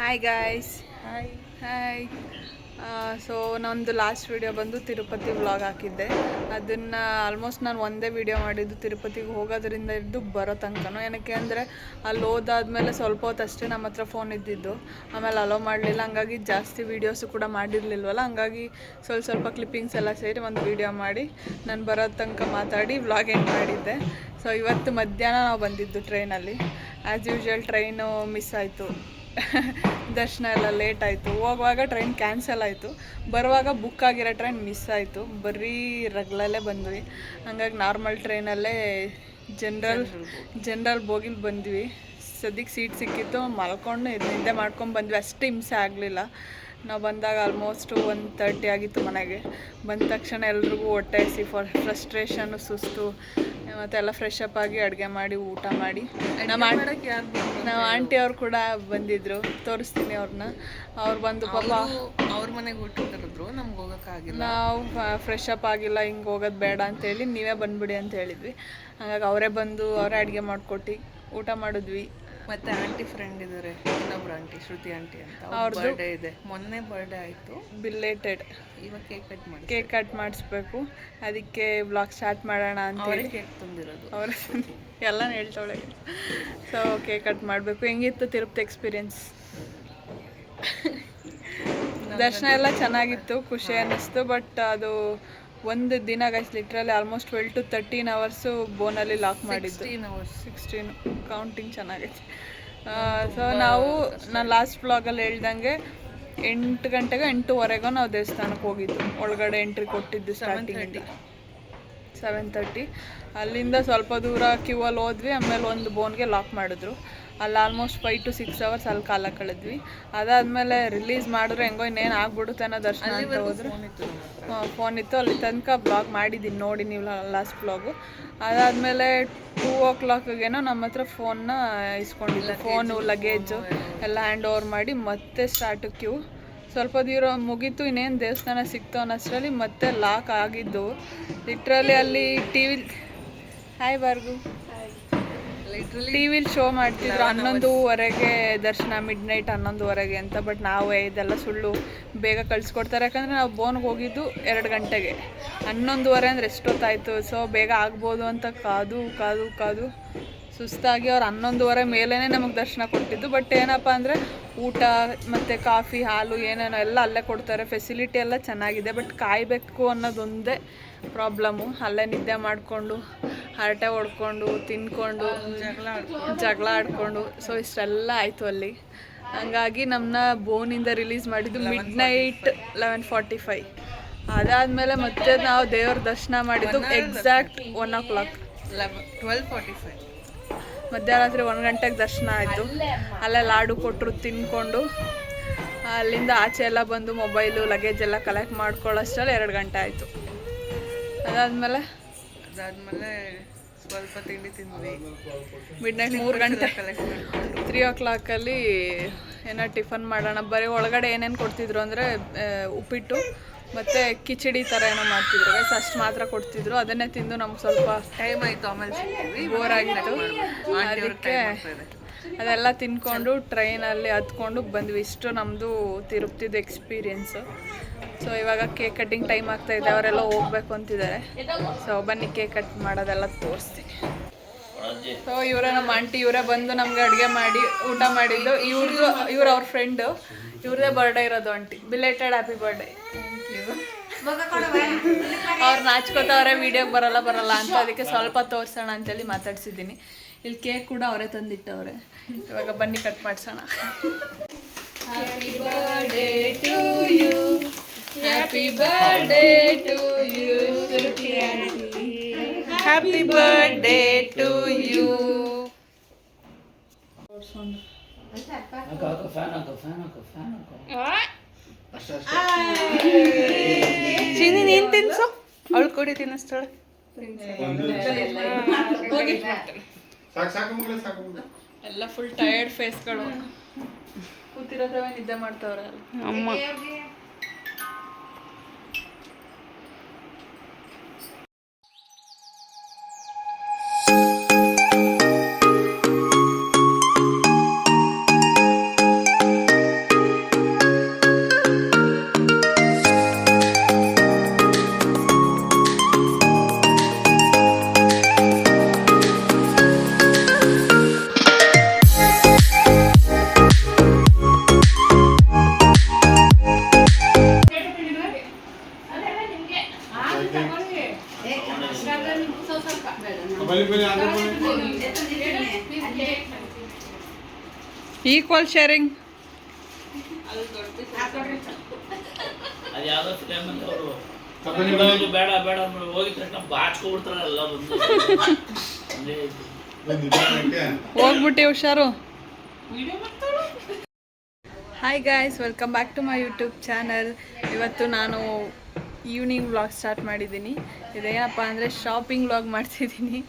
Hi guys. Hi. Hi. So ನಂದು last video ಬಂದು Tirupati vlog ಹಾಕಿದ್ದೆ. ಅದನ್ನು ಆಲ್ಮೋಸ್ಟ್ ನಾನು ಒಂದೇ ವಿಡಿಯೋ ಮಾಡಿದ್ದು ತಿರುಪತಿಗೆ ಹೋಗೋದ್ರಿಂದ ಇದ್ದು ಬರೋ ತನಕನೂ. ಏನಕ್ಕೆ ಅಂದರೆ ಅಲ್ಲಿ ಹೋದಾದ್ಮೇಲೆ ಸ್ವಲ್ಪ ಹೊತ್ತು ಅಷ್ಟೇ ನಮ್ಮ ಹತ್ರ ಫೋನ್ ಇದ್ದಿದ್ದು, ಆಮೇಲೆ ಅಲೋ ಮಾಡಲಿಲ್ಲ. ಹಂಗಾಗಿ ಜಾಸ್ತಿ ವೀಡಿಯೋಸು ಕೂಡ ಮಾಡಿರಲಿಲ್ವಲ್ಲ, ಹಂಗಾಗಿ ಸ್ವಲ್ಪ ಕ್ಲಿಪ್ಪಿಂಗ್ಸ್ ಎಲ್ಲ ಸೇರಿ ಒಂದು ವಿಡಿಯೋ ಮಾಡಿ ನಾನು ಬರೋ ತನಕ ಮಾತಾಡಿ ವ್ಲಾಗ್ ಎಂಡ್ ಮಾಡಿದ್ದೆ. ಸೊ ಇವತ್ತು ಮಧ್ಯಾಹ್ನ ನಾವು ಬಂದಿದ್ದು ಟ್ರೈನಲ್ಲಿ. ಆ್ಯಸ್ ಯೂಶ್ವಲ್ ಟ್ರೈನು ಮಿಸ್ ಆಯಿತು. ದರ್ಶನ ಎಲ್ಲ ಲೇಟ್ ಆಯಿತು. ಹೋಗುವಾಗ ಟ್ರೈನ್ ಕ್ಯಾನ್ಸಲ್ ಆಯಿತು, ಬರುವಾಗ ಬುಕ್ ಆಗಿರೋ ಟ್ರೈನ್ ಮಿಸ್ ಆಯಿತು. ಬರೀ ರಗ್ಲಲ್ಲೇ ಬಂದ್ವಿ. ಹಂಗಾಗಿ ನಾರ್ಮಲ್ ಟ್ರೈನಲ್ಲೇ ಜನರಲ್ ಬೋಗಿಲಿ ಬಂದ್ವಿ. ಸದ್ಯಕ್ಕೆ ಸೀಟ್ ಸಿಕ್ಕಿತ್ತು, ಮಲ್ಕೊಂಡು ನಿದ್ದೆ ಮಾಡ್ಕೊಂಡು ಬಂದ್ವಿ. ಅಷ್ಟು ಹಿಂಸೆ ಆಗಲಿಲ್ಲ. ನಾವು ಬಂದಾಗ ಆಲ್ಮೋಸ್ಟ್ 1:30 ಆಗಿತ್ತು ಮನೆಗೆ. ಬಂದ ತಕ್ಷಣ ಎಲ್ರಿಗೂ ಹೊಟ್ಟೆ ಹಸಿ, ಫ್ರಸ್ಟ್ರೇಷನ್ನು, ಸುಸ್ತು. ಮತ್ತು ಎಲ್ಲ ಫ್ರೆಶ್ ಅಪ್ ಆಗಿ ಅಡುಗೆ ಮಾಡಿ ಊಟ ಮಾಡಿ ನಮ್ಮ ಆಂಟಿ ಅವ್ರು ಕೂಡ ಬಂದಿದ್ದರು. ತೋರಿಸ್ತೀನಿ ಅವ್ರನ್ನ. ಅವ್ರು ಬಂದು ಪಾಪ ಅವ್ರ ಮನೆಗೆ ಊಟ ಕರೆದ್ರು, ನಮ್ಗೆ ಹೋಗೋಕ್ಕಾಗಿಲ್ಲ. ನಾವು ಫ್ರೆಶ್ ಅಪ್ ಆಗಿಲ್ಲ, ಹಿಂಗೆ ಹೋಗೋದು ಬೇಡ ಅಂತೇಳಿ ನೀವೇ ಬಂದುಬಿಡಿ ಅಂತ ಹೇಳಿದ್ವಿ. ಹಾಗಾಗಿ ಅವರೇ ಬಂದು ಅವರೇ ಅಡುಗೆ ಮಾಡಿಕೊಟ್ಟು ಊಟ ಮಾಡಿದ್ವಿ. ಮತ್ತು ಆಂಟಿ ಫ್ರೆಂಡ್ ಇದ್ದಾರೆ, ಇನ್ನೊಬ್ರು ಆಂಟಿ, ಶ್ರುತಿ ಆಂಟಿ ಅಂತ. ಅವ್ರದ್ದು ಬರ್ಡೇ ಇದೆ, ಮೊನ್ನೆ ಬರ್ಡೇ ಆಯಿತು. ಬಿಲೇಟೆಡ್. ಇವಾಗ ಕೇಕ್ ಕಟ್ ಮಾಡಿಸ್ಬೇಕು. ಅದಕ್ಕೆ ವ್ಲಾಗ್ ಸ್ಟಾರ್ಟ್ ಮಾಡೋಣ ಅಂತೇಳಿ. ಕೇಕ್ ತಂದಿರೋದು ಅವ್ರ ಎಲ್ಲ ಹೇಳ್ತಾಳೆ. ಸೊ ಕೇಕ್ ಕಟ್ ಮಾಡಬೇಕು. ಹೆಂಗಿತ್ತು ತಿರುಪತಿ ಎಕ್ಸ್ಪೀರಿಯನ್ಸ್? ದರ್ಶನ ಎಲ್ಲ ಚೆನ್ನಾಗಿತ್ತು, ಖುಷಿ ಅನ್ನಿಸ್ತು. ಬಟ್ ಅದು ಒಂದು ದಿನ guys, literally almost 12 to 13 hours ಬೋನಲ್ಲಿ ಲಾಕ್ ಮಾಡಿದ್ದು. 16 ಕೌಂಟಿಂಗ್ ಚೆನ್ನಾಗೈತೆ. ಸೊ ನಾನು ಲಾಸ್ಟ್ ವ್ಲಾಗಲ್ಲಿ ಹೇಳ್ದಂಗೆ 8 ಗಂಟೆಗೆ 8:15 ನಾವು ದೇವಸ್ಥಾನಕ್ಕೆ ಹೋಗಿದ್ದು. ಒಳಗಡೆ ಎಂಟ್ರಿ ಕೊಟ್ಟಿದ್ದು ಸ್ಟಾರ್ಟಿಂಗ್ 7:30. ಅಲ್ಲಿಂದ ಸ್ವಲ್ಪ ದೂರ ಕ್ಯೂ ಅಲ್ಲಿ ಹೋದ್ವಿ. ಆಮೇಲೆ ಒಂದು ಬೋನ್ಗೆ ಲಾಕ್ ಮಾಡಿದ್ರು. ಅಲ್ಲಿ ಆಲ್ಮೋಸ್ಟ್ 5 to 6 ಅವರ್ಸ್ ಅಲ್ಲಿ ಕಾಲ ಕಳೆದ್ವಿ. ಅದಾದಮೇಲೆ ರಿಲೀಸ್ ಮಾಡಿದ್ರೆ ಹೆಂಗೋ ಇನ್ನೇನು ಆಗ್ಬಿಡುತ್ತೆ ಅನ್ನೋ ದರ್ಶನ ಅಂತ ಹೋದ್ರೆ ಫೋನ್ ಇತ್ತು. ಅಲ್ಲಿ ತನಕ ಬ್ಲಾಗ್ ಮಾಡಿದ್ದೀನಿ, ನೋಡಿ ನೀವು ಲಾಸ್ಟ್ ಬ್ಲಾಗು. ಅದಾದಮೇಲೆ 2 o'clock ನಮ್ಮ ಹತ್ರ ಫೋನ್ನ ಇಸ್ಕೊಂಡಿದ್ದು. ಫೋನು, ಲಗೇಜು ಎಲ್ಲ ಹ್ಯಾಂಡ್ ಓವರ್ ಮಾಡಿ ಮತ್ತೆ ಸ್ಟಾರ್ಟು ಕ್ಯೂ. ಸ್ವಲ್ಪ ದೂರ ಮುಗೀತು, ಇನ್ನೇನು ದೇವಸ್ಥಾನ ಸಿಕ್ತು ಅನ್ನೋಷ್ಟರಲ್ಲಿ ಮತ್ತೆ ಲಾಕ್ ಆಗಿದ್ದು. ಲಿಟ್ರಲಿ ಅಲ್ಲಿ ಹಾಯ್ ಬಾರ್ಗು, ಟಿವಿಲಿ ಶೋ ಮಾಡ್ತಿದ್ರು 11:15 ದರ್ಶನ, ಮಿಡ್ ನೈಟ್ 11:15 ಅಂತ. ಬಟ್ ನಾವು ಇದೆಲ್ಲ ಸುಳ್ಳು, ಬೇಗ ಕಳಿಸ್ಕೊಡ್ತಾರೆ. ಯಾಕಂದರೆ ನಾವು ಬೋನ್ಗೆ ಹೋಗಿದ್ದು 2 ಗಂಟೆಗೆ, 11:15 ಅಂದರೆ ಎಷ್ಟೊತ್ತಾಯಿತು. ಸೊ ಬೇಗ ಆಗ್ಬೋದು ಅಂತ ಕಾದು ಸುಸ್ತಾಗಿ ಅವ್ರು 11:15 ಮೇಲೇ ನಮಗೆ ದರ್ಶನ ಕೊಟ್ಟಿದ್ದು. ಬಟ್ ಏನಪ್ಪ ಅಂದರೆ ಊಟ ಮತ್ತು ಕಾಫಿ, ಹಾಲು ಏನೇನೋ ಎಲ್ಲ ಅಲ್ಲೇ ಕೊಡ್ತಾರೆ. ಫೆಸಿಲಿಟಿ ಎಲ್ಲ ಚೆನ್ನಾಗಿದೆ. ಬಟ್ ಕಾಯಬೇಕು ಅನ್ನೋದೊಂದೇ ಪ್ರಾಬ್ಲಮ್ಮು. ಅಲ್ಲೇ ನಿದ್ದೆ ಮಾಡಿಕೊಂಡು, ಹರಟೆ ಹೊಡ್ಕೊಂಡು, ತಿನ್ಕೊಂಡು, ಜಗಳ ಆಡಿಕೊಂಡು, ಸೊ ಇಷ್ಟೆಲ್ಲ ಆಯಿತು ಅಲ್ಲಿ. ಹಂಗಾಗಿ ನಮ್ಮನ್ನ ಬೋನಿಂದ ರಿಲೀಸ್ ಮಾಡಿದ್ದು ಮಿಡ್ ನೈಟ್ 11:45. ಅದಾದಮೇಲೆ ಮತ್ತೆ ನಾವು ದೇವ್ರ ದರ್ಶನ ಮಾಡಿದ್ದು ಎಕ್ಸಾಕ್ಟ್ 1 o'clock, 12:45. ಮಧ್ಯರಾತ್ರಿ 1 ಗಂಟೆಗೆ ದರ್ಶನ ಆಯಿತು. ಅಲ್ಲೇ ಲಾಡು ಕೊಟ್ಟರು, ತಿನ್ಕೊಂಡು ಅಲ್ಲಿಂದ ಆಚೆ ಎಲ್ಲ ಬಂದು ಮೊಬೈಲು, ಲಗೇಜ್ ಎಲ್ಲ ಕಲೆಕ್ಟ್ ಮಾಡ್ಕೊಳ್ಳೋಷ್ಟರಲ್ಲಿ 2 ಗಂಟೆ ಆಯಿತು. ಅದಾದಮೇಲೆ ಸ್ವಲ್ಪ ತಿಂಡಿ ತಿಂದ್ವಿ. ಮಿಡ್ ನೈಟ್ 3 ಗಂಟೆ 3 o'clock ಏನೋ ಟಿಫನ್ ಮಾಡೋಣ. ಬರೀ ಒಳಗಡೆ ಏನೇನು ಕೊಡ್ತಿದ್ರು ಅಂದರೆ ಉಪ್ಪಿಟ್ಟು ಮತ್ತು ಕಿಚಡಿ ಥರ ಏನೋ ಮಾಡ್ತಿದ್ರು ಗೈಸ್, ಅಷ್ಟು ಮಾತ್ರ ಕೊಡ್ತಿದ್ರು. ಅದನ್ನೇ ತಿಂದು ನಮ್ಗೆ ಸ್ವಲ್ಪ ಟೈಮ್ ಆಯಿತು, ಆಮೇಲೆ ಬೋರ್ ಆಗಿತ್ತು. ಅದಕ್ಕೆ ಅದೆಲ್ಲ ತಿನ್ಕೊಂಡು ಟ್ರೈನಲ್ಲಿ ಹತ್ಕೊಂಡು ಬಂದ್ವಿ. ಇಷ್ಟು ನಮ್ಮದು ತಿರುಪ್ತಿದು ಎಕ್ಸ್ಪೀರಿಯೆನ್ಸು. ಸೊ ಇವಾಗ ಕೇಕ್ ಕಟ್ಟಿಂಗ್ ಟೈಮ್ ಆಗ್ತಾಯಿದೆ, ಅವರೆಲ್ಲ ಹೋಗ್ಬೇಕು ಅಂತಿದ್ದಾರೆ. ಸೊ ಬನ್ನಿ ಕೇಕ್ ಕಟ್ ಮಾಡೋದೆಲ್ಲ ತೋರಿಸ್ತೀನಿ. ಸೊ ಇವರೇ ನಮ್ಮ ಆಂಟಿ, ಇವರೇ ಬಂದು ನಮ್ಗೆ ಅಡುಗೆ ಮಾಡಿ ಊಟ ಮಾಡಿದ್ದು. ಇವ್ರು ಅವ್ರ ಫ್ರೆಂಡು, ಇವ್ರದೇ ಬರ್ಡೇ ಇರೋದು ಆಂಟಿ. Belated happy birthday. ಅವ್ರು ನಾಚ್ಕೋತವ್ರೆ, ವೀಡಿಯೋಗೆ ಬರಲ್ಲ ಅಂತ. ಅದಕ್ಕೆ ಸ್ವಲ್ಪ ತೋರಿಸೋಣ ಅಂತೇಳಿ ಮಾತಾಡ್ಸಿದ್ದೀನಿ. ಇಲ್ಲಿ ಕೇಕ್ ಕೂಡ ಅವರೇ ತಂದಿಟ್ಟವ್ರೆ. ಇವಾಗ ಬನ್ನಿ ಕಟ್ ಮಾಡಿಸೋಣ. Happy birthday to you, happy birthday to you, happy birthday to you. ಚೀನಿ ನೀನು ತಿನ್ಸು, ಅವಳು ಕೊಡಿ ತಿನ್ನಿಸ್ತಾಳೆ. ಎಲ್ಲ ಫುಲ್ ಟಯರ್ಡ್ ಫೇಸ್ಗಳು, ಕೂತಿರೋದೇ ನಿದ್ದೆ ಮಾಡ್ತಾವ್ರೆ ಅಮ್ಮ. Equal sharing. ಅದು ಯಾವುದೋ ಫಿಲಮಲ್ಲಿ ಅವರು ಬೇಡ ಬೇಡ ಹೋಗಿದ ತಕ್ಷಣ ಬಾಚ್ಕೊಬಿಡ್ತಾರೆ ಎಲ್ಲ ಬಂದು ಹೋಗ್ಬಿಟ್ಟು ಹುಷಾರು. Hi guys, welcome back to my YouTube channel. ಇವತ್ತು ನಾನು ಈವ್ನಿಂಗ್ ವ್ಲಾಗ್ ಸ್ಟಾರ್ಟ್ ಮಾಡಿದ್ದೀನಿ. ಇದೇನಪ್ಪ ಅಂದರೆ ಶಾಪಿಂಗ್ ವ್ಲಾಗ್ ಮಾಡ್ತಿದ್ದೀನಿ.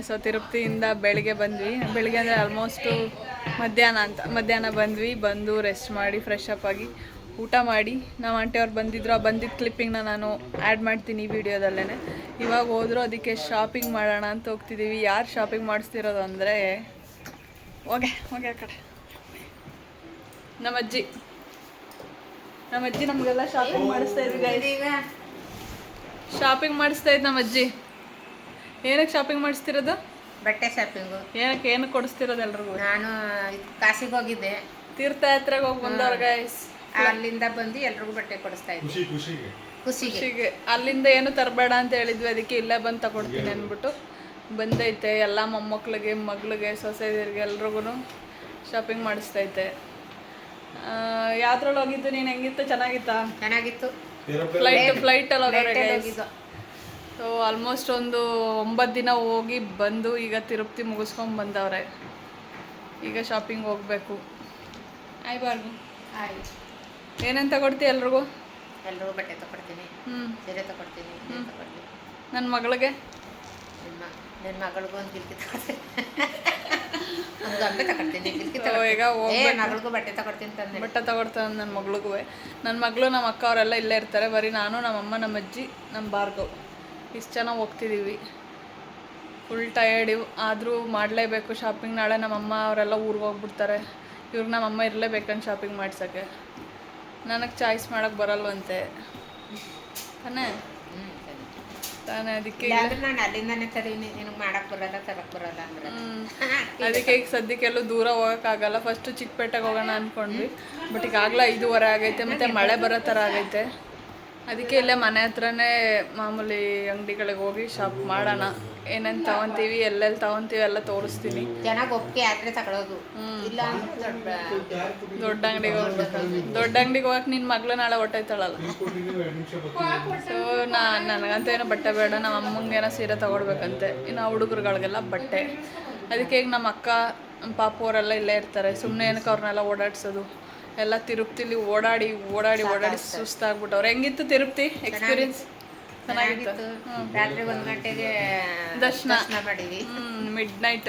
ಸೊ ತಿರುಪತಿಯಿಂದ ಬೆಳಗ್ಗೆ ಬೆಳಗ್ಗೆ ಅಂದರೆ ಆಲ್ಮೋಸ್ಟು ಮಧ್ಯಾಹ್ನ ಬಂದು ರೆಸ್ಟ್ ಮಾಡಿ ಫ್ರೆಶ್ ಅಪ್ ಆಗಿ ಊಟ ಮಾಡಿ ನಮ್ಮ ಆಂಟಿ ಅವ್ರು ಬಂದಿದ್ರು. ಆ ಬಂದಿದ್ದ ಕ್ಲಿಪ್ಪಿಂಗ್ನ ನಾನು ಆ್ಯಡ್ ಮಾಡ್ತೀನಿ ಈ ವಿಡಿಯೋದಲ್ಲೇ. ಇವಾಗ ಹೋದ್ರು, ಅದಕ್ಕೆ ಶಾಪಿಂಗ್ ಮಾಡೋಣ ಅಂತ ಹೋಗ್ತಿದ್ದೀವಿ. ಯಾರು ಶಾಪಿಂಗ್ ಮಾಡಿಸ್ತಿರೋದು ಅಂದರೆ ಹೋಗೆ ಆ ಕಡೆ ನಮ್ಮ ಅಜ್ಜಿ ನಮಗೆಲ್ಲ ಶಾಪಿಂಗ್ ಮಾಡಿಸ್ತಾ ಇದ್ವಿ. ಶಾಪಿಂಗ್ ಮಾಡಿಸ್ತಾ ಇದ್ದು ನಮ್ಮ ಅಜ್ಜಿ. ಏನಕ್ಕೆ ಶಾಪಿಂಗ್ ಮಾಡಿಸ್ತಿರೋದು? ಬಟ್ಟೆ ಶಾಪಿಂಗು. ಏನಕ್ಕೆ ಕೊಡಿಸ್ತಿರೋದು ಎಲ್ರಿಗೂ? ನಾನು ಕಾಸಿಗೆ ಹೋಗಿದ್ದೆ, ತೀರ್ಥಯಾತ್ರೆಗೆ ಹೋಗಿ ಬಂದವ್ರ ಗೈಸ್. ಅಲ್ಲಿಂದ ಬಂದು ಎಲ್ರಿಗೂ ಬಟ್ಟೆ ಕೊಡಿಸ್ತಾ ಇದ್ದೆ ಖುಷಿಗೆ. ಅಲ್ಲಿಂದ ಏನು ತರಬೇಡ ಅಂತ ಹೇಳಿದ್ವಿ, ಅದಕ್ಕೆ ಇಲ್ಲೇ ಬಂದು ತಗೊಡ್ತೀನಿ ಅಂದ್ಬಿಟ್ಟು ಬಂದೈತೆ. ಎಲ್ಲ ಮೊಮ್ಮಕ್ಳಿಗೆ, ಮಗಳಿಗೆ, ಸೊಸೆದಿರಿಗೆ ಎಲ್ರಿಗೂ ಶಾಪಿಂಗ್ ಮಾಡಿಸ್ತೈತೆ. ಯಾವ್ದ್ರಲ್ಲಿ ಹೋಗಿದ್ದು ನೀನು? ಹೆಂಗಿತ್ತು? ಚೆನ್ನಾಗಿತ್ತು. ಫ್ಲೈಟಲ್ಲಿ ಹೋಗಿದ್ದು. ಸೊ ಆಲ್ಮೋಸ್ಟ್ ಒಂದು 9 ದಿನ ಹೋಗಿ ಬಂದು ಈಗ ತಿರುಪತಿ ಮುಗಿಸ್ಕೊಂಡು ಬಂದವ್ರೆ. ಈಗ ಶಾಪಿಂಗ್ ಹೋಗ್ಬೇಕು. ಆಯ್ಬಾರ್ದು ಏನೇನು ತಗೊಡ್ತೀವಿ ಎಲ್ರಿಗೂ ಬಟ್ಟೆ ತಗೊಡ್ತೀನಿ, ಸೀರೆ ತಗೊಡ್ತೀನಿ. ನನ್ನ ಮಗಳಿಗೆ, ನನ್ನ ಮಗಳಿಗೂ ಒಂದು ಗಿಲ್ಕಿ ತಗೊಡ್ತೀನಿ, ಒಂದು ಗೊಂಬೆ ತಗೊಡ್ತೀನಿ. ಈಗ ಮಗಳಿಗೂ ಬಟ್ಟೆ ತಗೊಡ್ತೀನಿ ತಂದೆ. ಬಟ್ಟೆ ತಗೊಡ್ತಾನೆ ನನ್ನ ಮಗಳಿಗೂ. ನನ್ನ ಮಗಳು, ನಮ್ಮ ಅಕ್ಕ ಅವರೆಲ್ಲ ಇಲ್ಲೇ ಇರ್ತಾರೆ. ಬರೀ ನಾನು, ನಮ್ಮಮ್ಮ, ನಮ್ಮ ಅಜ್ಜಿ, ನಮ್ಮ ಭಾರ್ಗವ್ ಇಷ್ಟು ಚೆನ್ನಾಗಿ ಹೋಗ್ತಿದ್ದೀವಿ. ಫುಲ್ ಟಯರ್ಡ್ ಆದರೂ ಮಾಡಲೇಬೇಕು ಶಾಪಿಂಗ್. ನಾಳೆ ನಮ್ಮಮ್ಮ ಅವರೆಲ್ಲ ಊರಿಗೆ ಹೋಗ್ಬಿಡ್ತಾರೆ. ಇವ್ರಿಗೆ ನಮ್ಮಮ್ಮ ಇರಲೇಬೇಕಂತ ಶಾಪಿಂಗ್ ಮಾಡ್ಸೋಕ್ಕೆ. ನನಗೆ ಚಾಯ್ಸ್ ಮಾಡೋಕ್ಕೆ ಬರಲ್ವಂತೆ ತಾನೇ. ಅದಕ್ಕೆ ನಾನು ಅಲ್ಲಿಂದಾನೆ ತರೀನಿ, ನಿನಗೆ ಮಾಡಕ್ಕೆ ಬರಲ್ಲ, ತರಕ್ಕೆ ಬರಲ್ಲ ಅಂದ್ರೆ. ಅದಕ್ಕೆ ಈಗ ಸದ್ಯಕ್ಕೆಲ್ಲೂ ದೂರ ಹೋಗೋಕ್ಕಾಗಲ್ಲ. ಫಸ್ಟು ಚಿಕ್ಕಪೇಟೆಗೆ ಹೋಗೋಣ ಅಂದ್ಕೊಂಡ್ವಿ, ಬಟ್ ಈಗಾಗಲೇ 5:15 ಆಗೈತೆ, ಮತ್ತು ಮಳೆ ಬರೋ ಥರ ಆಗೈತೆ. ಅದಕ್ಕೆ ಇಲ್ಲೇ ಮನೆ ಹತ್ರನೇ ಮಾಮೂಲಿ ಅಂಗಡಿಗಳಿಗೆ ಹೋಗಿ ಶಾಪ್ ಮಾಡೋಣ. ಏನೇನು ತೊಗೊತೀವಿ, ಎಲ್ಲೆಲ್ಲಿ ತೊಗೊತೀವಿ ಎಲ್ಲ ತೋರಿಸ್ತೀನಿ. ಚೆನ್ನಾಗಿ ಒಪ್ಪಿಗೆ ಆದರೆ ತಗೊಳ್ಳೋದು, ಇಲ್ಲ ದೊಡ್ಡ ಅಂಗಡಿಗೆ ಹೋಗ್ಬೇಕು. ದೊಡ್ಡ ಅಂಗಡಿಗೆ ಹೋಗಕ್ಕೆ ನಿನ್ನ ಮಗಳು ನಾಳೆ ಹೊಟ್ಟೈತಾಳಲ್ಲ. ಸೊ ನನಗಂತೂ ಏನೋ ಬಟ್ಟೆ ಬೇಡ, ನಮ್ಮ ಅಮ್ಮಂಗೆ ಏನೋ ಸೀರೆ ತೊಗೊಡ್ಬೇಕಂತೆ. ಇನ್ನು ಹುಡುಗರುಗಳಿಗೆಲ್ಲ ಬಟ್ಟೆ. ಅದಕ್ಕೆ ಈಗ ನಮ್ಮ ಅಕ್ಕ, ನಮ್ಮ ಪಾಪು ಅವರೆಲ್ಲ ಇಲ್ಲೇ ಇರ್ತಾರೆ. ಸುಮ್ಮನೆ ಏನಕ್ಕೆ ಅವ್ರನ್ನೆಲ್ಲ ಓಡಾಡ್ಸೋದು. ಎಲ್ಲ ತಿರುಪ್ತಿಲಿ ಓಡಾಡಿ ಸುಸ್ತಾಗ್ಬಿಟ್ಟವ್ರು. ಹೆಂಗಿತ್ತು ತಿರುಪ್ತಿ ಎಕ್ಸ್ಪೀರಿಯನ್ಸ್? ಚೆನ್ನಾಗಿತ್ತು. ರಾತ್ರಿ 1 ಗಂಟೆಗೆ ದರ್ಶನ ಮಾಡಿದ್ವಿ. Mid night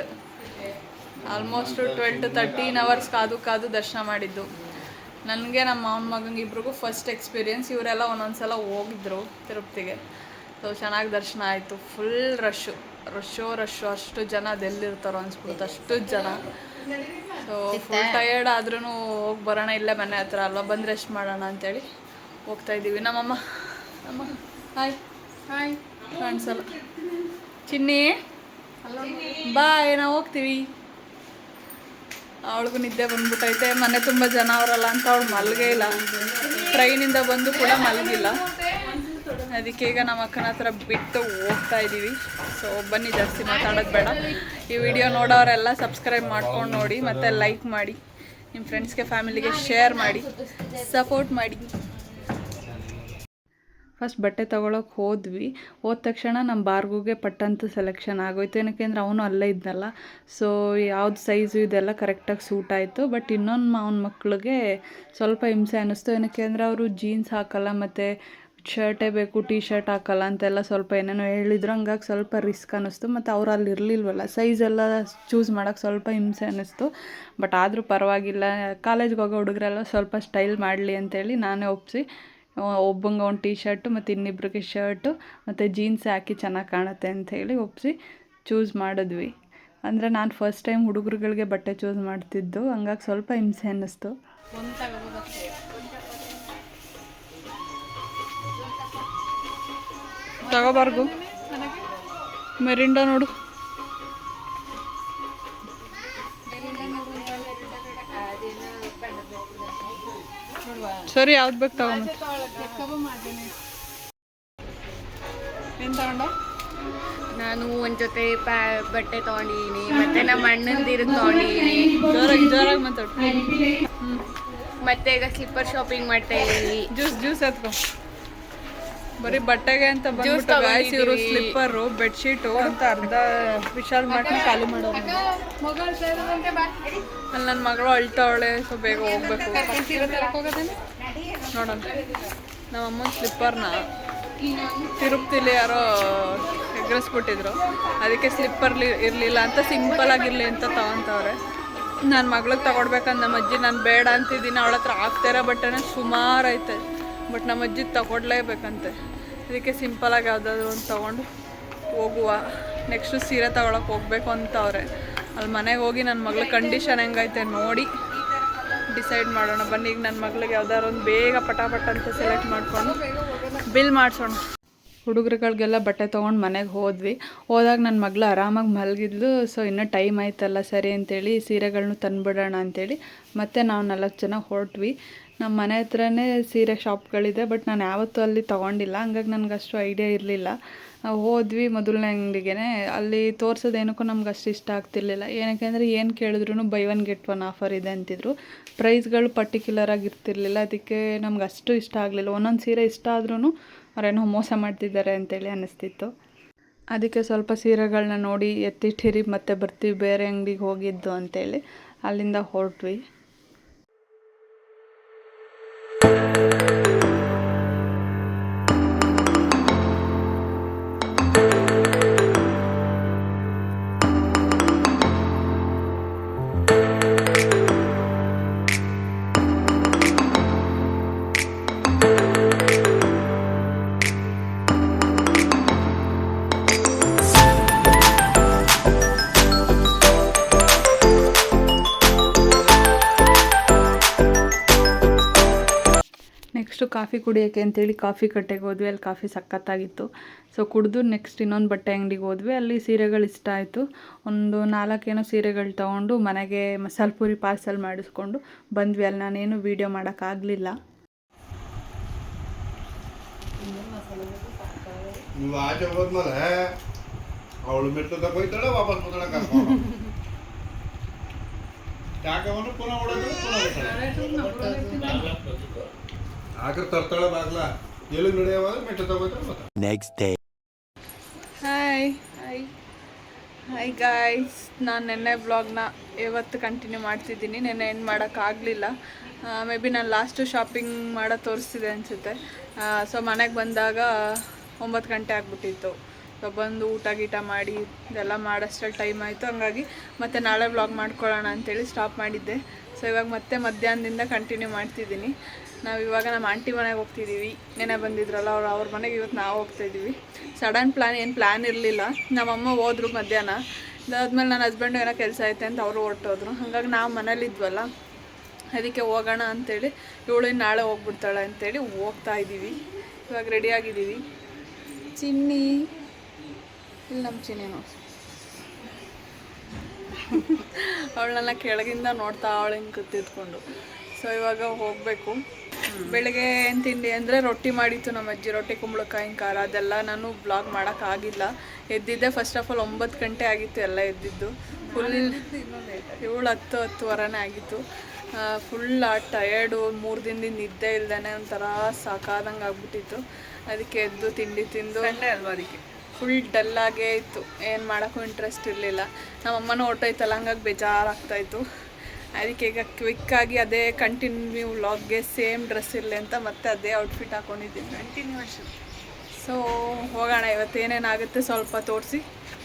almost 12 to 13 hours ಕಾದು ದರ್ಶನ ಮಾಡಿದ್ದು. ನನಗೆ ನಮ್ಮ ಮಾವನ ಮಗಂಗೆ ಇಬ್ರಿಗೂ ಫಸ್ಟ್ ಎಕ್ಸ್ಪೀರಿಯನ್ಸ್. ಇವರೆಲ್ಲ ಒಂದೊಂದ್ಸಲ ಹೋಗಿದ್ರು ತಿರುಪ್ತಿಗೆ. ಸೊ ಚೆನ್ನಾಗಿ ದರ್ಶನ ಆಯಿತು. ಫುಲ್ ರಶ್ಶು ಅಷ್ಟು ಜನ ಅದೆಲ್ಲಿರ್ತಾರೋ ಅನ್ಸ್ಬಿಡುತ್ತೆ, ಅಷ್ಟು ಜನ. ಸೊ ಫುಲ್ ಟಯರ್ಡ್ ಆದ್ರೂ ಹೋಗಿ ಬರೋಣ, ಇಲ್ಲೇ ಮನೆ ಹತ್ರ ಅಲ್ವಾ, ಬಂದು ರೆಸ್ಟ್ ಮಾಡೋಣ ಅಂತೇಳಿ ಹೋಗ್ತಾಯಿದ್ದೀವಿ. ನಮ್ಮಮ್ಮ ಹಾಯ್ ಕಾಣಿಸಲ್ಲ. ಚಿನ್ನಿ ಬಾಯ್, ನಾವು ಹೋಗ್ತೀವಿ. ಅವಳಿಗೂ ನಿದ್ದೆ ಬಂದ್ಬಿಟ್ಟೈತೆ. ಮನೆ ತುಂಬ ಜನ ಅವರಲ್ಲ ಅಂತ ಅವಳು ಮಲಗೇ ಇಲ್ಲ. ಟ್ರೈನಿಂದ ಬಂದು ಕೂಡ ಮಲಗಿಲ್ಲ. ಅದಕ್ಕೆ ಈಗ ನಮ್ಮ ಅಕ್ಕನ ಹತ್ರ ಬಿಟ್ಟು ಹೋಗ್ತಾ ಇದ್ದೀವಿ. ಸೊ ಬನ್ನಿ, ಜಾಸ್ತಿ ಮಾತಾಡೋದು ಬೇಡ. ಈ ವಿಡಿಯೋ ನೋಡೋರೆಲ್ಲ ಸಬ್ಸ್ಕ್ರೈಬ್ ಮಾಡ್ಕೊಂಡು ನೋಡಿ, ಮತ್ತು ಲೈಕ್ ಮಾಡಿ, ನಿಮ್ಮ ಫ್ರೆಂಡ್ಸ್ಗೆ, ಫ್ಯಾಮಿಲಿಗೆ ಶೇರ್ ಮಾಡಿ, ಸಪೋರ್ಟ್ ಮಾಡಿ. ಫಸ್ಟ್ ಬಟ್ಟೆ ತೊಗೊಳಕ್ಕೆ ಹೋದ ತಕ್ಷಣ ನಮ್ಮ ಭಾರ್ಗುಗೆ ಪಟ್ಟಂತ ಸೆಲೆಕ್ಷನ್ ಆಗೋಯ್ತು. ಏನಕ್ಕೆ ಅಂದರೆ ಅವನು ಅಲ್ಲೇ ಇದ್ನಲ್ಲ. ಸೊ ಯಾವ್ದು ಸೈಜು ಇದೆಲ್ಲ ಕರೆಕ್ಟಾಗಿ ಸೂಟ್ ಆಯಿತು. ಬಟ್ ಇನ್ನೊಂದು ಮಾವನ ಮಕ್ಕಳಿಗೆ ಸ್ವಲ್ಪ ಹಿಂಸೆ ಅನ್ನಿಸ್ತು. ಏನಕ್ಕೆ ಅಂದರೆ ಅವರು ಜೀನ್ಸ್ ಹಾಕಲ್ಲ, ಮತ್ತು ಶರ್ಟೇ ಬೇಕು, ಟೀ ಶರ್ಟ್ ಹಾಕಲ್ಲ ಅಂತೆಲ್ಲ ಸ್ವಲ್ಪ ಏನೇನೋ ಹೇಳಿದ್ರು. ಹಂಗಾಗಿ ಸ್ವಲ್ಪ ರಿಸ್ಕ್ ಅನ್ನಿಸ್ತು. ಮತ್ತು ಅವ್ರು ಅಲ್ಲಿ ಇರಲಿಲ್ವಲ್ಲ, ಸೈಜೆಲ್ಲ ಚೂಸ್ ಮಾಡೋಕ್ಕೆ ಸ್ವಲ್ಪ ಹಿಂಸೆ ಅನ್ನಿಸ್ತು. ಬಟ್ ಆದರೂ ಪರವಾಗಿಲ್ಲ, ಕಾಲೇಜ್ಗೆ ಹೋಗೋ ಹುಡುಗರೆಲ್ಲ ಸ್ವಲ್ಪ ಸ್ಟೈಲ್ ಮಾಡಲಿ ಅಂತೇಳಿ ನಾನೇ ಒಪ್ಪಿಸಿ ಒಬ್ಬಂಗೆ ಒಂದು ಟೀ ಶರ್ಟು ಮತ್ತು ಇನ್ನಿಬ್ರಿಗೆ ಶರ್ಟು ಮತ್ತು ಜೀನ್ಸ್ ಹಾಕಿ ಚೆನ್ನಾಗಿ ಕಾಣುತ್ತೆ ಅಂಥೇಳಿ ಒಪ್ಪಿಸಿ ಚೂಸ್ ಮಾಡಿದ್ವಿ. ಅಂದರೆ ನಾನು ಫಸ್ಟ್ ಟೈಮ್ ಹುಡುಗರುಗಳಿಗೆ ಬಟ್ಟೆ ಚೂಸ್ ಮಾಡ್ತಿದ್ದು, ಹಂಗಾಗಿ ಸ್ವಲ್ಪ ಹಿಂಸೆ ಅನ್ನಿಸ್ತು. ತಗೋಬಾರ್ದು ಮೆರಿಂಡ ನೋಡು. ಸರಿ, ಯಾವ್ದು ಬೇಕು ತಗೊಂಡು. ಏನು ತಗೊಂಡ? ನಾನು ಒಂದು ಜೊತೆ ಬಟ್ಟೆ ತೊಗೊಂಡಿದ್ದೀನಿ, ಮತ್ತೆ ನಮ್ಮ ಅಣ್ಣಂದಿರು ತೊಗೊಂಡಿದ್ದೀನಿ, ಜೋರಾಗಿ ಮಾತಾಡು. ಮತ್ತೆ ಈಗ ಸ್ಲಿಪ್ಪರ್ ಶಾಪಿಂಗ್ ಮಾಡ್ತಾ ಇದ್ದೀವಿ. ಜ್ಯೂಸ್ ಎತ್ಕೊ. ಬರೀ ಬಟ್ಟೆಗೆ ಅಂತ Juice ಬಂದ್ಬಿಟ್ಟು ಗಾಯ್ಸ್ ಇವರು ತಗೊಂಡಿದೀವಿ. ಸ್ಲಿಪ್ಪರು ಬೆಡ್ಶೀಟು ಅಂತ ಅರ್ಧ ವಿಶಾಲ್ ಮಾಡ್ಕೊಂಡು ಖಾಲಿ ಮಾಡೋರು. ಅಲ್ಲಿ ನನ್ನ ಮಗಳು ಅಳ್ತಾವಳೆ, ಸೊ ಬೇಗ ಹೋಗ್ಬೇಕು. ನೋಡೋಣ ನಮ್ಮ ಅಮ್ಮನ ಸ್ಲಿಪ್ಪರ್ನ ತಿರುಪ್ತಿಲಿ ಯಾರೋ ಎಗ್ರೆಸ್ಬಿಟ್ಟಿದ್ರು, ಅದಕ್ಕೆ ಸ್ಲಿಪ್ಪರ್ ಇರಲಿಲ್ಲ ಅಂತ ಸಿಂಪಲ್ ಆಗಿರಲಿ ಅಂತ ತಗೊತವ್ರೆ. ನನ್ನ ಮಗಳಿಗೆ ತಗೊಡ್ಬೇಕಂತ ನಮ್ಮ ಅಜ್ಜಿ ನಾನು ಬೇಡ ಅಂತಿದ್ದೀನಿ, ಅವಳ ಹತ್ರ ಆಗ್ತಾಯಿರೋ ಬಟ್ಟೆನೇ ಸುಮಾರು ಐತೆ, ಬಟ್ ನಮ್ಮ ಅಜ್ಜಿಗೆ ತಗೊಡ್ಲೇಬೇಕಂತೆ. ಅದಕ್ಕೆ ಸಿಂಪಲಾಗಿ ಯಾವುದಾದ್ರು ಒಂದು ತೊಗೊಂಡು ಹೋಗುವ. ನೆಕ್ಸ್ಟು ಸೀರೆ ತಗೊಳಕ್ಕೆ ಹೋಗ್ಬೇಕು ಅಂತವ್ರೆ. ಅಲ್ಲಿ ಮನೆಗೆ ಹೋಗಿ ನನ್ನ ಮಗಳ ಕಂಡೀಷನ್ ಹೆಂಗೈತೆ ನೋಡಿ ಡಿಸೈಡ್ ಮಾಡೋಣ. ಬನ್ನಿ ಈಗ ನನ್ನ ಮಗಳಿಗೆ ಯಾವ್ದಾದ್ರು ಒಂದು ಬೇಗ ಪಟಾಪಟ ಅಂತ ಸೆಲೆಕ್ಟ್ ಮಾಡಿಕೊಂಡು ಬಿಲ್ ಮಾಡಿಸೋಣ. ಹುಡುಗರುಗಳಿಗೆಲ್ಲ ಬಟ್ಟೆ ತೊಗೊಂಡು ಮನೆಗೆ ಹೋದಾಗ ನನ್ನ ಮಗಳು ಆರಾಮಾಗಿ ಮಲಗಿದ್ಲು. ಸೊ ಇನ್ನೂ ಟೈಮ್ ಆಯ್ತಲ್ಲ ಸರಿ ಅಂತೇಳಿ ಸೀರೆಗಳನ್ನೂ ತಂದುಬಿಡೋಣ ಅಂಥೇಳಿ ಮತ್ತೆ ನಾವು 4 ಜನ ಹೊರಟ್ವಿ. ನಮ್ಮ ಮನೆ ಹತ್ರನೇ ಸೀರೆ ಶಾಪ್ಗಳಿದೆ, ಬಟ್ ನಾನು ಯಾವತ್ತೂ ಅಲ್ಲಿ ತೊಗೊಂಡಿಲ್ಲ, ಹಂಗಾಗಿ ನನಗೆ ಅಷ್ಟು ಐಡಿಯಾ ಇರಲಿಲ್ಲ. ಹೋದ್ವಿ ಮೊದಲನೇ ಅಂಗಡಿಗೆ. ಅಲ್ಲಿ ತೋರಿಸೋದೇನಕ್ಕೂ ನಮ್ಗೆ ಅಷ್ಟು ಇಷ್ಟ ಆಗ್ತಿರ್ಲಿಲ್ಲ. ಏನಕ್ಕೆ ಅಂದರೆ ಏನು ಕೇಳಿದ್ರು ಬೈ 1 get 1 ಆಫರ್ ಇದೆ ಅಂತಿದ್ರು. ಪ್ರೈಸ್ಗಳು ಪರ್ಟಿಕ್ಯುಲರ್ ಆಗಿರ್ತಿರ್ಲಿಲ್ಲ, ಅದಕ್ಕೆ ನಮ್ಗೆ ಅಷ್ಟು ಇಷ್ಟ ಆಗಲಿಲ್ಲ. ಒಂದೊಂದು ಸೀರೆ ಇಷ್ಟ ಆದ್ರೂ ಅವರೇನೋ ಮೋಸ ಮಾಡ್ತಿದ್ದಾರೆ ಅಂತೇಳಿ ಅನ್ನಿಸ್ತಿತ್ತು. ಅದಕ್ಕೆ ಸ್ವಲ್ಪ ಸೀರೆಗಳನ್ನ ನೋಡಿ ಎತ್ತಿಟ್ಟಿರಿ ಮತ್ತೆ ಬರ್ತೀವಿ ಬೇರೆ ಅಂಗಡಿಗೆ ಹೋಗಿದ್ದು ಅಂತೇಳಿ ಅಲ್ಲಿಂದ ಹೊರಟ್ವಿ. ನೆಕ್ಸ್ಟು ಕಾಫಿ ಕುಡಿಯೋಕ್ಕೆ ಅಂತೇಳಿ ಕಾಫಿ ಕಟ್ಟೆಗೆ ಹೋದ್ವಿ. ಅಲ್ಲಿ ಕಾಫಿ ಸಖತ್ತಾಗಿತ್ತು. ಸೊ ಕುಡಿದು ನೆಕ್ಸ್ಟ್ ಇನ್ನೊಂದು ಬಟ್ಟೆ ಅಂಗಡಿಗೆ ಹೋದ್ವಿ. ಅಲ್ಲಿ ಸೀರೆಗಳು ಇಷ್ಟ ಆಯಿತು. ಒಂದು 4 ಸೀರೆಗಳು ತೊಗೊಂಡು ಮನೆಗೆ ಮಸಾಲೆ ಪೂರಿ ಪಾರ್ಸಲ್ ಮಾಡಿಸ್ಕೊಂಡು ಬಂದ್ವಿ. ಅಲ್ಲಿ ನಾನೇನು ವೀಡಿಯೋ ಮಾಡೋಕ್ಕಾಗಲಿಲ್ಲ. ನೀವು ಆಚೆ ಹೋದ್ಮೇಲೆ ಅವಳು ಮೆಟ್ಲು ತಗೋಯ್ತಾಳೆ, ವಾಪಸ್ ಬಂದಳ ಕರ್ಕೊಂಡು ಯಾಕವನು ಪುನಃ ಹೊಡೋದು ಆಗ ತರ್ತಾಳೆ ಬಾಗ್ಲ ಎಲ್ಲಿ ನಡೆಯವಾಗ ಮೆಟ್ಲು ತಗೋಯ್ತಾಳೆ ಮತ್ತೆ Next day. ಹಾಯ್ ಗಾಯ್ಸ್, ನಾನು ನೆನ್ನೆ ವ್ಲಾಗ್ನ ಇವತ್ತು ಕಂಟಿನ್ಯೂ ಮಾಡ್ತಿದ್ದೀನಿ. ನೆನ್ನೆ ಏನು ಮಾಡೋಕ್ಕಾಗಲಿಲ್ಲ. ಮೇ ಬಿ ನಾನು ಲಾಸ್ಟು ಶಾಪಿಂಗ್ ಮಾಡೋ ತೋರಿಸ್ತಿದೆ ಅನಿಸುತ್ತೆ. ಸೊ ಮನೆಗೆ ಬಂದಾಗ 9 ಗಂಟೆ ಆಗಿಬಿಟ್ಟಿತ್ತು. ಸೊ ಬಂದು ಊಟ ಗೀಟ ಮಾಡಿ ಇದೆಲ್ಲ ಮಾಡೋಷ್ಟರಲ್ಲಿ ಟೈಮ್ ಆಯಿತು. ಹಂಗಾಗಿ ಮತ್ತೆ ನಾಳೆ ವ್ಲಾಗ್ ಮಾಡ್ಕೊಳ್ಳೋಣ ಅಂಥೇಳಿ ಸ್ಟಾಪ್ ಮಾಡಿದ್ದೆ. ಸೊ ಇವಾಗ ಮತ್ತೆ ಮಧ್ಯಾಹ್ನದಿಂದ ಕಂಟಿನ್ಯೂ ಮಾಡ್ತಿದ್ದೀನಿ. ನಾವು ಇವಾಗ ನಮ್ಮ ಆಂಟಿ ಮನೆಗೆ ಹೋಗ್ತಿದ್ದೀವಿ. ನೆನೆ ಬಂದಿದ್ರಲ್ಲ ಅವ್ರ ಮನೆಗೆ ಇವತ್ತು ನಾವು ಹೋಗ್ತಾಯಿದ್ದೀವಿ. ಸಡನ್ ಏನು ಪ್ಲ್ಯಾನ್ ಇರಲಿಲ್ಲ. ನಮ್ಮಮ್ಮ ಹೋದ್ರು ಮಧ್ಯಾಹ್ನ. ಅದಾದ್ಮೇಲೆ ನನ್ನ ಹಸ್ಬೆಂಡು ಏನೋ ಕೆಲಸ ಐತೆ ಅಂತ ಅವರು ಹೊರಟೋದ್ರು. ಹಾಗಾಗಿ ನಾವು ಮನೇಲಿದ್ವಲ್ಲ, ಅದಕ್ಕೆ ಹೋಗೋಣ ಅಂಥೇಳಿ ಇವಳು ನಾಳೆ ಹೋಗ್ಬಿಡ್ತಾಳೆ ಅಂಥೇಳಿ ಹೋಗ್ತಾ ಇದ್ದೀವಿ. ಇವಾಗ ರೆಡಿಯಾಗಿದ್ದೀವಿ. ಚಿನ್ನಿ ಇಲ್ಲಿ ನಮ್ಮ ಚಿನ್ನಿ ನೋಡಿ ಅವಳನ್ನ ಕೆಳಗಿಂದ ನೋಡ್ತಾ ಅವಳು ಹಿಂಗೆ ಕೂತಿದ್ಕೊಂಡು. ಸೊ ಇವಾಗ ಹೋಗಬೇಕು. ಬೆಳಗ್ಗೆ ಏನು ತಿಂಡಿ ಅಂದರೆ ರೊಟ್ಟಿ ಮಾಡಿತ್ತು ನಮ್ಮ ಅಜ್ಜಿ. ರೊಟ್ಟಿ ಕುಂಬಳಕಾಯಿನ ಖಾರ ಅದೆಲ್ಲ ನಾನು ಬ್ಲಾಗ್ ಮಾಡೋಕ್ಕಾಗಿಲ್ಲ. ಎದ್ದಿದ್ದೆ ಫಸ್ಟ್ ಆಫ್ ಆಲ್ 9 ಗಂಟೆ ಆಗಿತ್ತು ಎಲ್ಲ ಎದ್ದಿದ್ದು. ಫುಲ್ 10-10:15 ಆಗಿತ್ತು. ಫುಲ್ ಟಯರ್ಡು, 3 ದಿನದಿಂದ ನಿದ್ದೆ ಇಲ್ದೇ ಒಂಥರ ಸಾಕಾದಂಗೆ ಆಗ್ಬಿಟ್ಟಿತ್ತು. ಅದಕ್ಕೆ ಎದ್ದು ತಿಂಡಿ ತಿಂದು ಸಂಡೇ ಅಲ್ವಾ ಅದಕ್ಕೆ ಫುಲ್ ಡಲ್ಲಾಗೇ ಇತ್ತು. ಏನು ಮಾಡೋಕ್ಕೂ ಇಂಟ್ರೆಸ್ಟ್ ಇರಲಿಲ್ಲ. ನಮ್ಮಮ್ಮನೂ ಹೊಟ್ಟೋಯ್ತಲ್ಲ, ಹಂಗಾಗಿ ಬೇಜಾರಾಗ್ತಾಯಿತ್ತು. ಅದಕ್ಕೆ ಈಗ ಕ್ವಿಕ್ಕಾಗಿ ಅದೇ ಕಂಟಿನ್ಯೂ ವ್ಲಾಗ್ಗೆ ಸೇಮ್ ಡ್ರೆಸ್ ಇರಲಿ ಅಂತ ಮತ್ತೆ ಅದೇ ಔಟ್ಫಿಟ್ ಹಾಕ್ಕೊಂಡಿದ್ದೀನಿ. ಕಂಟಿನ್ಯೂಷನ್. ಸೊ ಹೋಗೋಣ. ಇವತ್ತೇನೇನಾಗುತ್ತೆ ಸ್ವಲ್ಪ ತೋರಿಸಿ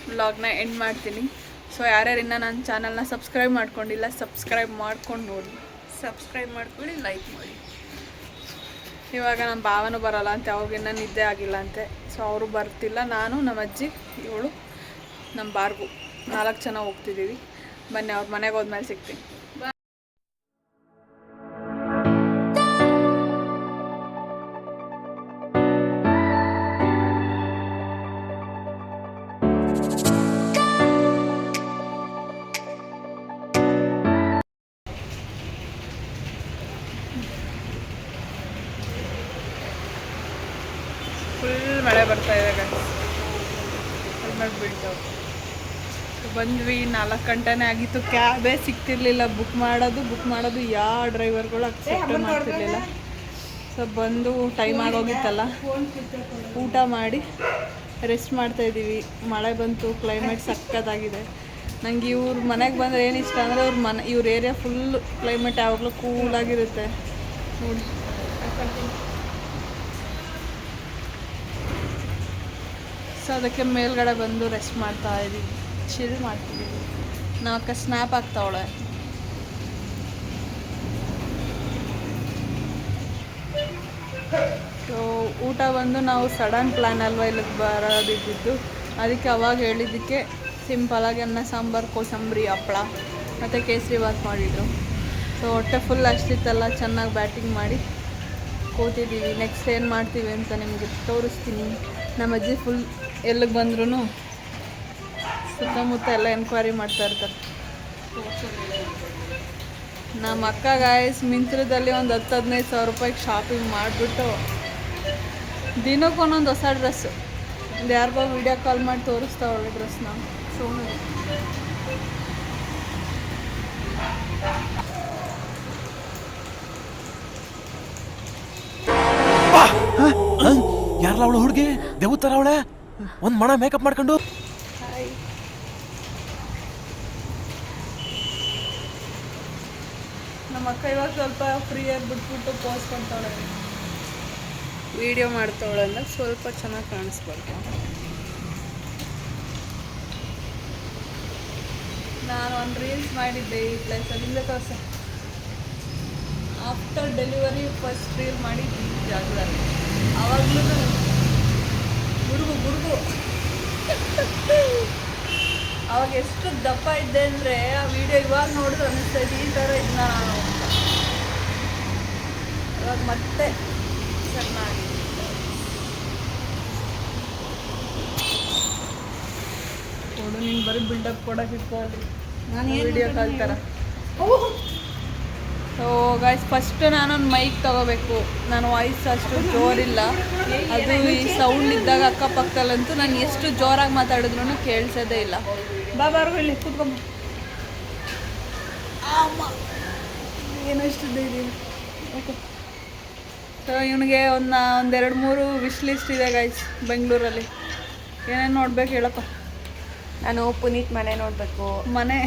ವ್ಲಾಗ್ನ ಎಂಡ್ ಮಾಡ್ತೀನಿ. ಸೊ ಯಾರ್ಯಾರು ಇನ್ನೂ ನನ್ನ ಚಾನಲ್ನ ಸಬ್ಸ್ಕ್ರೈಬ್ ಮಾಡ್ಕೊಂಡಿಲ್ಲ, ಸಬ್ಸ್ಕ್ರೈಬ್ ಮಾಡ್ಕೊಂಡು ನೋಡಿ, ಸಬ್ಸ್ಕ್ರೈಬ್ ಮಾಡ್ಕೊಳ್ಳಿ, ಲೈಕ್ ಮಾಡಿ. ಇವಾಗ ನಮ್ಮ ಭಾವನೂ ಬರೋಲ್ಲ ಅಂತೆ, ಅವ್ರಿಗಿನ್ನ ನಿದ್ದೆ ಆಗಿಲ್ಲ ಅಂತೆ. ಸೊ ಅವರು ಬರ್ತಿಲ್ಲ. ನಾನು, ನಮ್ಮ ಅಜ್ಜಿ, ಇವಳು, ನಮ್ಮ ಬಾರ್ಗು 4 ಜನ ಹೋಗ್ತಿದ್ದೀವಿ. ಬನ್ನಿ ಅವ್ರ ಮನೆಗೆ ಹೋದ್ಮೇಲೆ ಸಿಗ್ತೀನಿ. ಫುಲ್ ಮಳೆ ಬರ್ತಾ ಇದೆ. ಮಾಡಿಬಿಟ್ಟು ಬಂದ್ವಿ. 4 ಗಂಟೆನೇ ಆಗಿತ್ತು. ಕ್ಯಾಬೇ ಸಿಗ್ತಿರ್ಲಿಲ್ಲ. ಬುಕ್ ಮಾಡೋದು ಯಾವ ಡ್ರೈವರ್ಗಳು ಅಕ್ಸೆಪ್ಟ್ ಮಾಡ್ತಿರ್ಲಿಲ್ಲ. ಸೊ ಬಂದು ಟೈಮ್ ಆಗೋಗಿತ್ತಲ್ಲ, ಊಟ ಮಾಡಿ ರೆಸ್ಟ್ ಮಾಡ್ತಾಯಿದ್ದೀವಿ. ಮಳೆ ಬಂತು, ಕ್ಲೈಮೇಟ್ ಸಕ್ಕತ್ತಾಗಿದೆ. ನನಗೆ ಇವ್ರ ಮನೆಗೆ ಬಂದರೆ ಏನು ಇಷ್ಟ ಅಂದರೆ ಇವ್ರ ಏರಿಯಾ ಫುಲ್ ಕ್ಲೈಮೇಟ್ ಯಾವಾಗಲೂ ಕೂಲಾಗಿರುತ್ತೆ ನೋಡಿ. ಸೊ ಅದಕ್ಕೆ ಮೇಲ್ಗಡೆ ಬಂದು ರೆಸ್ಟ್ ಮಾಡ್ತಾ ಇದ್ದೀವಿ, ಚಿಲ್ ಮಾಡ್ತಿದ್ದೀವಿ. ನಾವು ಅಕ್ಕ ಸ್ನ್ಯಾಪ್ ಆಗ್ತಾವಳೆ. ಸೊ ಊಟ ಬಂದು ನಾವು ಸಡನ್ ಪ್ಲ್ಯಾನ್ ಅಲ್ವಾ ಇಲ್ಲಿಗೆ ಬರೋದಿದ್ದು, ಅದಕ್ಕೆ ಅವಾಗ ಹೇಳಿದ್ದಕ್ಕೆ ಸಿಂಪಲಾಗಿ ಅನ್ನ ಸಾಂಬಾರು, ಕೋಸಂಬರಿ, ಹಪ್ಪಳ ಮತ್ತು ಕೇಸರಿ ಬಾತ್ ಮಾಡಿದ್ರು. ಸೊ ಹೊಟ್ಟೆ ಫುಲ್ ಅಷ್ಟಿತ್ತಲ್ಲ, ಚೆನ್ನಾಗಿ ಬ್ಯಾಟಿಂಗ್ ಮಾಡಿ ಕೂತಿದ್ದೀವಿ. ನೆಕ್ಸ್ಟ್ ಏನು ಮಾಡ್ತೀವಿ ಅಂತ ನಿಮಗೆ ತೋರಿಸ್ತೀನಿ. ನಮ್ಮ ಅಜ್ಜಿ ಫುಲ್ ಎಲ್ಲಿಗೆ ಬಂದ್ರೂ ಸುತ್ತಮುತ್ತ ಎಲ್ಲ ಎನ್ಕ್ವೈರಿ ಮಾಡ್ತಾ ಇರ್ತಾರೆ. ನಮ್ಮ ಅಕ್ಕ ಗಾಯ್ಸ್ ಮಿಂತ್ರದಲ್ಲಿ ಒಂದು 10-15 ಸಾವಿರ ರೂಪಾಯಿಗೆ ಶಾಪಿಂಗ್ ಮಾಡಿಬಿಟ್ಟು ದಿನಕ್ಕೆ ಒಂದೊಂದು ಹೊಸ ಡ್ರೆಸ್ಸು. ಒಂದು ಯಾರಿಗೋ ವಿಡಿಯೋ ಕಾಲ್ ಮಾಡಿ ತೋರಿಸ್ತಾವಳೆ ಡ್ರೆಸ್ನ. ಸೋನು ಯಾರಲ್ಲ ಅವಳು ಹುಡುಗಿ ದೇವತರ ಅವಳೆ ಒಂದ್ ಮಣ ಮೇಕಪ್ ಮಾಡ್ಕೊಂಡು. ನಮ್ಮ ಅಕ್ಕ ಇವಾಗ ಸ್ವಲ್ಪ ಫ್ರೀಯಾಗಿ ಬಿಟ್ಬಿಟ್ಟು ಪೋಸ್ ಕೊಡ್ತಾಳೆ, ವಿಡಿಯೋ ಮಾಡ್ತಾವಳೆ ಅಂದಾಗ ಸ್ವಲ್ಪ ಚೆನ್ನಾಗಿ ಕಾಣಿಸ್ಬಾರ್ದು. ನಾನು ಒಂದು ರೀಲ್ಸ್ ಮಾಡಿದ್ದೆ ಈ ಪ್ಲೇಸಲ್ಲಿ. ಇಲ್ಲ ತೋರ್ಸ, ಆಫ್ಟರ್ ಡೆಲಿವರಿ ಫಸ್ಟ್ ರೀಲ್ ಮಾಡಿದ್ದೆ ಈ ಜಾಗದಲ್ಲಿ. ಆವಾಗಲೂ ಗುಡುಗು ಅವಾಗ ಎಷ್ಟು ದಪ್ಪ ಇದ್ದೆ ಅಂದರೆ ಆ ವಿಡಿಯೋ ಇವಾಗ ನೋಡಿದ್ರೆ ಅನ್ನಿಸ್ತೈತಿ ಈ ಥರ ಇದ್ನ ನಾನು. ಇವಾಗ ಮತ್ತೆ ಚೆನ್ನಾಗಿ ಕೊಡು. ನೀನು ಬರೀ ಬಿಲ್ಡಪ್ ಕೊಡೋಕೆ ಇಟ್ಕೊಳ್ಳಿ, ನಾನು ವಿಡಿಯೋ ಕಲ್ತಾರ. ಸೊ ಗೈಸ್ ಫಸ್ಟ್ ನಾನೊಂದು ಮೈಕ್ ತೊಗೋಬೇಕು. ನನ್ನ ವಾಯ್ಸ್ ಅಷ್ಟು ಜೋರಿಲ್ಲ, ಅದು ಈ ಸೌಂಡ್ ಇದ್ದಾಗ ಅಕ್ಕಪಕ್ಕದಲ್ಲಂತೂ ನಾನು ಎಷ್ಟು ಜೋರಾಗಿ ಮಾತಾಡಿದ್ರೂ ಕೇಳಿಸೋದೇ ಇಲ್ಲ. ಬಾಬಾರು ಹೇಳಿ ಕೂತ್ಕೊಂಬ. ಏನೋ ಇಷ್ಟಿದೆ ಇದೆ. ಓಕೆ, ಸೊ ಇವನಿಗೆ ಒಂದು 2-3 ವಿಶ್ ಲಿಸ್ಟ್ ಇದೆ ಗೈಸ್ ಬೆಂಗಳೂರಲ್ಲಿ. ಏನೇನು ನೋಡ್ಬೇಕು ಹೇಳಪ್ಪ. ನಾನು ಪುನೀತ್ ಮನೆ ನೋಡಬೇಕು, ಮನೆ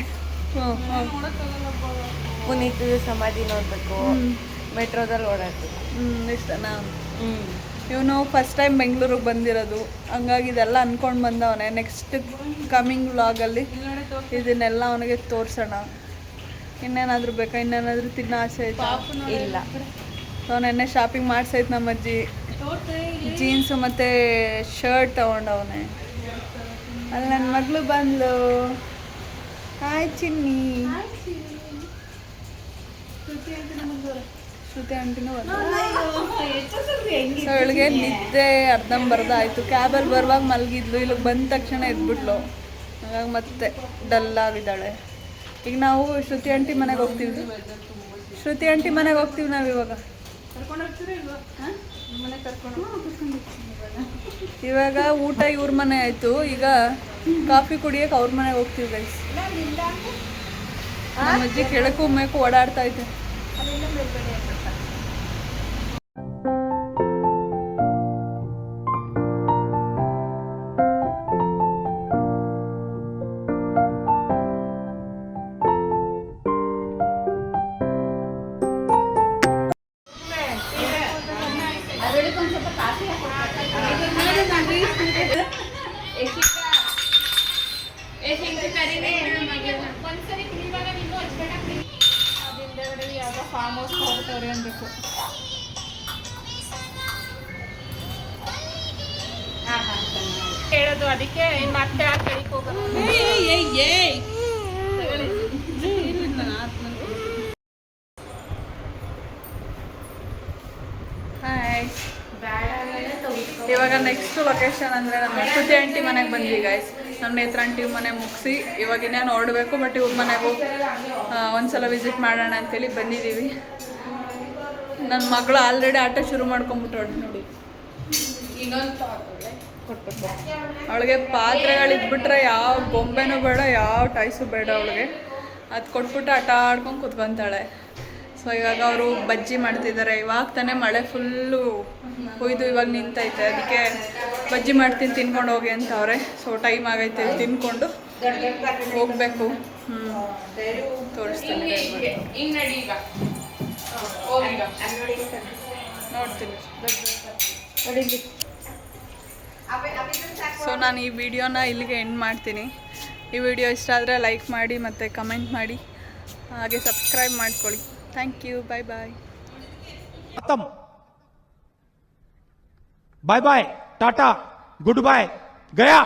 ಪುನೀತ್ ಸಮಾಧಿ ನೋಡಬೇಕು, ಮೆಟ್ರೋದಲ್ಲಿ ಓಡಾಡ್ಬೇಕು. ಇಷ್ಟನಾ? ಇವನು ಫಸ್ಟ್ ಟೈಮ್ ಬೆಂಗಳೂರಿಗೆ ಬಂದಿರೋದು, ಹಂಗಾಗಿ ಇದೆಲ್ಲ ಅಂದ್ಕೊಂಡು ಬಂದವನೇ. ನೆಕ್ಸ್ಟ್ ಕಮಿಂಗ್ ವ್ಲಾಗಲ್ಲಿ ಇದನ್ನೆಲ್ಲ ಅವನಿಗೆ ತೋರಿಸೋಣ. ಇನ್ನೇನಾದರೂ ಬೇಕಾ? ಇನ್ನೇನಾದರೂ ತಿನ್ನೋ ಆಸೆ ಆಯ್ತಾ? ಇಲ್ಲ. ಸೊ ನೆನ್ನೆ ಶಾಪಿಂಗ್ ಮಾಡ್ಸೈತೆ ನಮ್ಮ ಅಜ್ಜಿ. ಜೀನ್ಸು ಮತ್ತು ಶರ್ಟ್ ತೊಗೊಂಡವನೇ. ಅಲ್ಲಿ ನನ್ನ ಮಗಳು ಬಂದ್ಲು. ಹಾಯ್ ಚಿನ್ನಿ. ಶ್ರುತಿ ಆಂಟಿನೂ ಬಂದು. ಸೊ ಅವಳಿಗೆ ನಿದ್ದೆ ಅರ್ಧಂಬರ್ಧ ಆಯಿತು. ಕ್ಯಾಬಲ್ಲಿ ಬರುವಾಗ ಮಲಗಿದ್ಲು, ಇಲ್ಲಿಗೆ ಬಂದ ತಕ್ಷಣ ಎದ್ಬಿಟ್ಲು. ಹಾಗಾಗಿ ಮತ್ತೆ ಡಲ್ ಆಗಿದ್ದಾಳೆ. ಈಗ ನಾವು ಶ್ರುತಿ ಆಂಟಿ ಮನೆಗೆ ಹೋಗ್ತೀವಿ. ಶ್ರುತಿ ಆಂಟಿ ಮನೆಗೆ ಹೋಗ್ತೀವಿ ನಾವು ಇವಾಗ. ಇವಾಗ ಊಟ ಇವ್ರ ಮನೆ ಆಯಿತು, ಈಗ ಕಾಫಿ ಕುಡಿಯೋಕೆ ಅವ್ರ ಮನೆಗೆ ಹೋಗ್ತೀವಿ ಗೈಸ್. ನಮ್ಮ ಅಜ್ಜಿ ಕೆಳಕ್ಕೂ ಮೇಕು ಓಡಾಡ್ತಾ ಐತೆ. ಫಾರ್ಮ್ ಹೌಸ್ ಹೋಗ್ತವ್ರೆ ಅನ್ಬೇಕು. ಹೇಳೋದು ಅದಕ್ಕೆ ಮತ್ತೆ ಆ ಕಡೆಗೆ ಹೋಗೋದು. ಹಾಯ್, ಇವಾಗ ನೆಕ್ಸ್ಟ್ ಲೊಕೇಶನ್ ಅಂದರೆ ನಮ್ಮ ಶ್ರುತಿ ಆಂಟಿ ಮನೆಗೆ ಬಂದ್ವಿ ಗೈಸ್. ನಮ್ಮ ನೇತ್ರ ಆಂಟಿ ಮನೆ ಮುಗಿಸಿ ಇವಾಗ ಇನ್ನೇನು ಹೊರಡಬೇಕು. ಬಟ್ ಇವ್ರ ಮನೆಗೂ ಒಂದ್ಸಲ ವಿಸಿಟ್ ಮಾಡೋಣ ಅಂತೇಳಿ ಬಂದಿದ್ದೀವಿ. ನನ್ನ ಮಗಳು ಆಲ್ರೆಡಿ ಆಟ ಶುರು ಮಾಡ್ಕೊಂಬಿಟ್ಟೋಳು ನೋಡಿ. ಅವಳಿಗೆ ಪಾತ್ರೆಗಳಿದ್ಬಿಟ್ರೆ ಯಾವ ಬೊಂಬೆನೂ ಬೇಡ, ಯಾವ ಟಾಯ್ಸು ಬೇಡ ಅವಳಿಗೆ. ಅದು ಕೊಟ್ಬಿಟ್ಟು ಆಟ ಆಡ್ಕೊಂಡು ಕುತ್ಕೊತಾಳೆ. ಸೊ ಇವಾಗ ಅವರು ಬಜ್ಜಿ ಮಾಡ್ತಿದ್ದಾರೆ. ಇವಾಗ ತಾನೇ ಮಳೆ ಫುಲ್ಲು ಕೊಯ್ದು ಇವಾಗ ನಿಂತೈತೆ, ಅದಕ್ಕೆ ಬಜ್ಜಿ ಮಾಡ್ತೀನಿ ತಿನ್ಕೊಂಡು ಹೋಗಿ ಅಂತ ಅವ್ರೆ. ಸೊ ಟೈಮ್ ಆಗೈತೆ, ತಿನ್ಕೊಂಡು ಹೋಗಬೇಕು. ತೋರಿಸ್ತೀನಿ ನೋಡ್ತೀನಿ. ಸೊ ನಾನು ಈ ವಿಡಿಯೋನ ಇಲ್ಲಿಗೆ ಎಂಡ್ ಮಾಡ್ತೀನಿ. ಈ ವಿಡಿಯೋ ಇಷ್ಟ ಆದರೆ ಲೈಕ್ ಮಾಡಿ ಮತ್ತು ಕಮೆಂಟ್ ಮಾಡಿ, ಹಾಗೆ ಸಬ್ಸ್ಕ್ರೈಬ್ ಮಾಡ್ಕೊಳ್ಳಿ. Thank you. Bye bye. खत्म. बाय बाय, टाटा, गुड बाय, गया.